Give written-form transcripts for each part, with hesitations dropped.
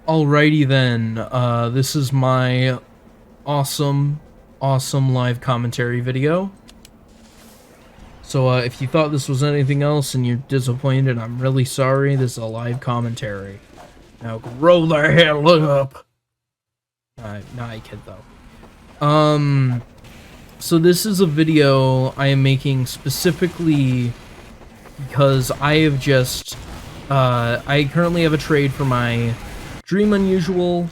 Alrighty then, this is my awesome live commentary video. So if you thought this was anything else and you're disappointed, I'm really sorry. This is a live commentary. Now grow the hell up. Nah, I kid though. So this is a video I am making specifically because I have just, I currently have a trade for my Dream Unusual.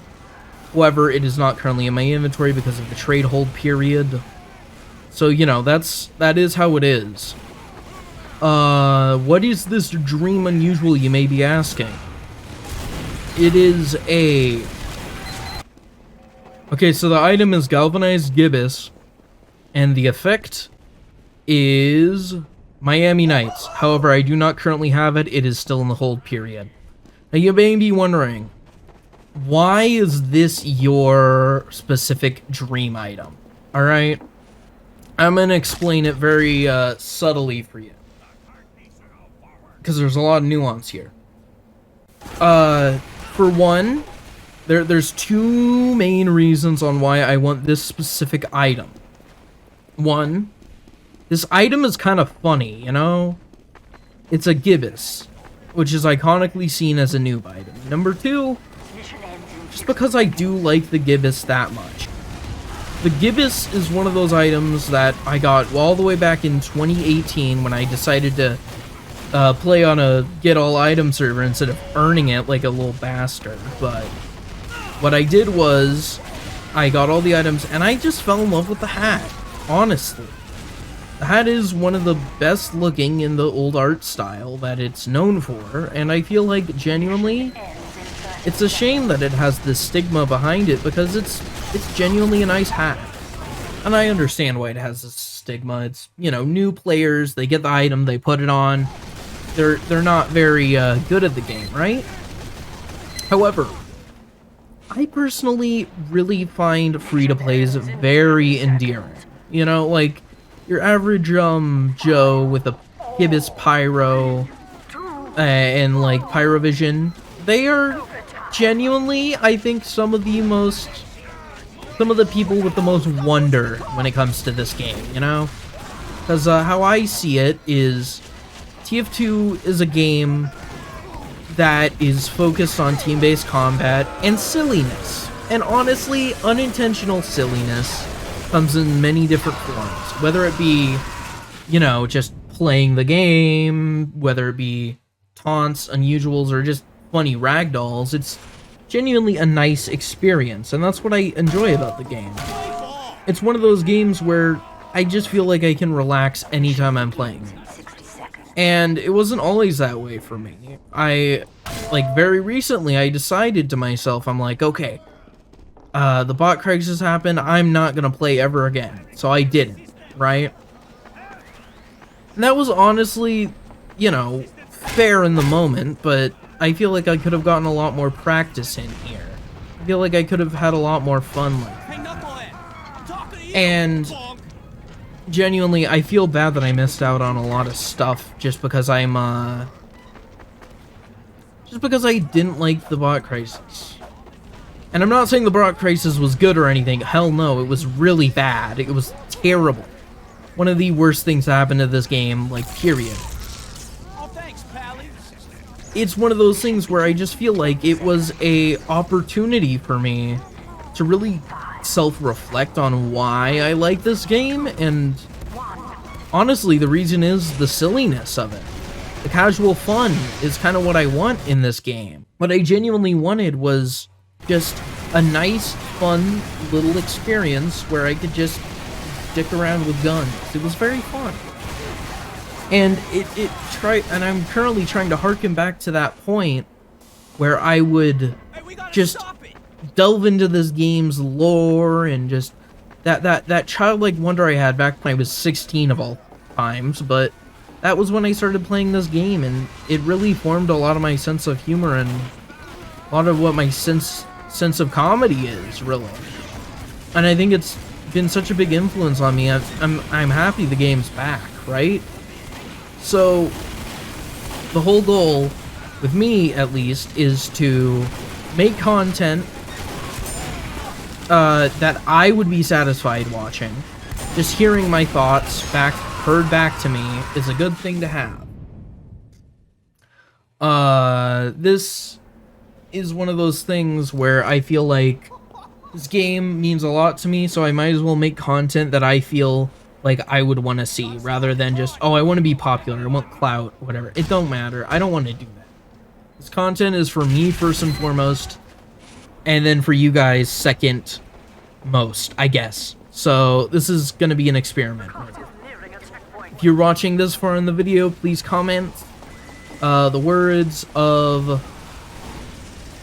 However, it is not currently in my inventory because of the trade hold period. So, you know, that is how it is. What is this Dream Unusual, you may be asking? It is a... Okay, so the item is galvanized Gibbus, and the effect is Miami Nights. However, I do not currently have it. It is still in the hold period. Now, you may be wondering, why is this your specific dream item? Alright? I'm gonna explain it very subtly for you, because there's a lot of nuance here. For one, there's two main reasons on why I want this specific item. One, this item is kind of funny, you know? It's a Gibbus, which is iconically seen as a noob item. Number two, just because I do like the Gibbus that much. The Gibbus is one of those items that I got all the way back in 2018 when I decided to play on a get all item server instead of earning it like a little bastard. But what I did was I got all the items and I just fell in love with the hat, honestly. The hat is one of the best looking in the old art style that it's known for, and I feel like genuinely it's a shame that it has this stigma behind it, because it's genuinely a nice hat. And I understand why it has this stigma. It's, you know, new players, they get the item, they put it on. They're not very good at the game, right? However, I personally really find free-to-plays very endearing. You know, like your average Joe with a Gibbus Pyro and like Pyrovision, they are genuinely, I think, some of the people with the most wonder when it comes to this game, you know? Because how I see it is TF2 is a game that is focused on team-based combat and silliness. And honestly, unintentional silliness comes in many different forms. Whether it be, you know, just playing the game, whether it be taunts, unusuals, or just funny ragdolls, it's genuinely a nice experience, and that's what I enjoy about the game. It's one of those games where I just feel like I can relax anytime I'm playing it. And it wasn't always that way for me. Very recently, I decided to myself, I'm like, okay, the bot crisis happened, I'm not gonna play ever again. So I didn't, right? And that was honestly, you know, fair in the moment, but I feel like I could have gotten a lot more practice in here. I feel like I could have had a lot more fun like that. And genuinely, I feel bad that I missed out on a lot of stuff just because I didn't like the bot crisis. And I'm not saying the bot crisis was good or anything. Hell no, it was really bad. It was terrible. One of the worst things to happen to this game, like, period. It's one of those things where I just feel like it was a opportunity for me to really self-reflect on why I like this game, and honestly, the reason is the silliness of it. The casual fun is kind of what I want in this game. What I genuinely wanted was just a nice, fun little experience where I could just dick around with guns. It was very fun. And and I'm currently trying to harken back to that point where I would just delve into this game's lore and just that childlike wonder I had back when I was 16 of all times. But that was when I started playing this game, and it really formed a lot of my sense of humor and a lot of what my sense of comedy is, really. And I think it's been such a big influence on me. I'm happy the game's back, right? So the whole goal, with me at least, is to make content that I would be satisfied watching. Just hearing my thoughts heard back to me is a good thing to have. This is one of those things where I feel like this game means a lot to me, so I might as well make content that I feel like I would want to see, rather than just, oh, I want to be popular, I want clout, whatever. It don't matter. I don't want to do that. This content is for me first and foremost, and then for you guys second most, I guess. So this is going to be an experiment. If you're watching this far in the video, please comment the words of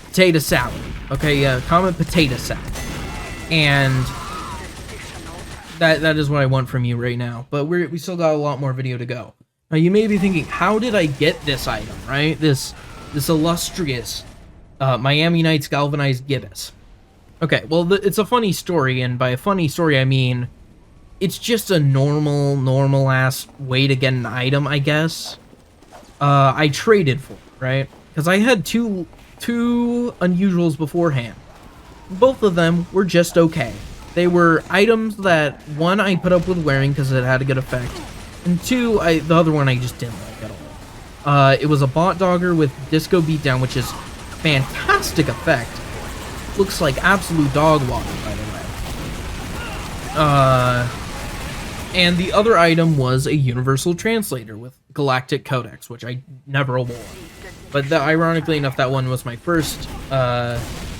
potato salad. Okay, yeah, comment potato salad. And that is what I want from you right now. But we still got a lot more video to go. Now you may be thinking, how did I get this item, right? This illustrious Miami Nights galvanized gibbus. Okay, well, it's a funny story, and by a funny story, I mean, it's just a normal-ass way to get an item, I guess. I traded for it, right? Because I had two unusuals beforehand. Both of them were just okay. They were items that, one, I put up with wearing because it had a good effect, and two, the other one I just didn't like at all. It was a bot dogger with disco beatdown, which is fantastic effect. Looks like absolute dog water, by the way. And the other item was a universal translator with galactic codex, which I never wore. But ironically enough, that one was my first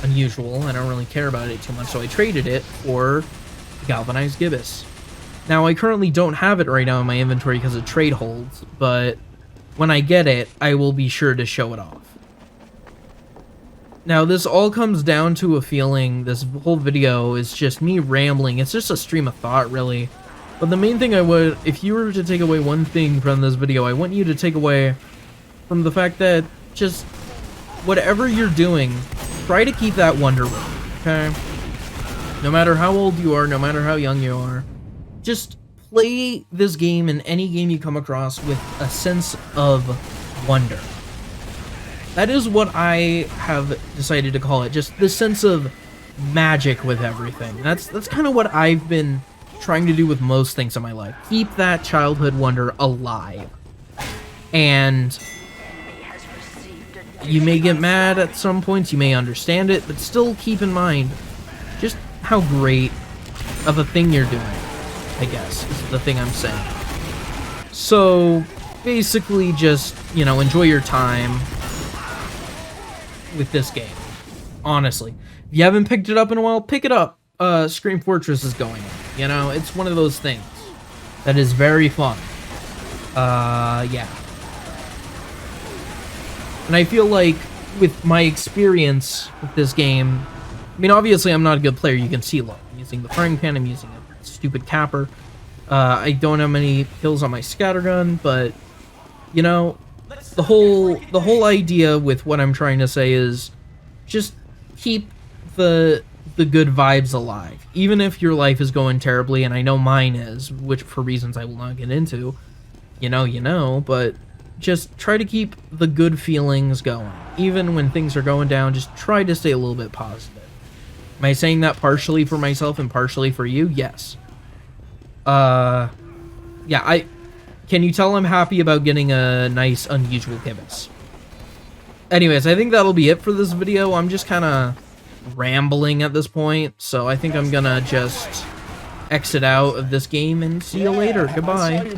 unusual. I don't really care about it too much, so I traded it for galvanized gibbus. Now, I currently don't have it right now in my inventory because of trade holds, but when I get it, I will be sure to show it off. Now, this all comes down to a feeling. This whole video is just me rambling. It's just a stream of thought, really. But the main thing if you were to take away one thing from this video, I want you to take away from the fact that just whatever you're doing, try to keep that wonder with you, okay? No matter how old you are, no matter how young you are, just play this game and any game you come across with a sense of wonder. That is what I have decided to call it, just the sense of magic with everything. That's kind of what I've been trying to do with most things in my life. Keep that childhood wonder alive. And you may get mad at some points, you may understand it, but still keep in mind just how great of a thing you're doing, I guess, is the thing I'm saying. So, basically just, enjoy your time with this game. Honestly. If you haven't picked it up in a while, pick it up. Scream Fortress is going on. It's one of those things that is very fun. Yeah. And I feel like with my experience with this game, I mean, obviously I'm not a good player. You can see, look, I'm using the frying pan, I'm using a stupid capper. I don't have many kills on my scattergun, but, the whole idea with what I'm trying to say is just keep the good vibes alive. Even if your life is going terribly, and I know mine is, which for reasons I will not get into, but just try to keep the good feelings going. Even when things are going down, just try to stay a little bit positive. Am I saying that partially for myself and partially for you? Yes. Yeah, can you tell I'm happy about getting a nice, unusual Gibbus? Anyways, I think that'll be it for this video. I'm just kind of rambling at this point, so I think I'm gonna just exit out of this game and see you later. Goodbye.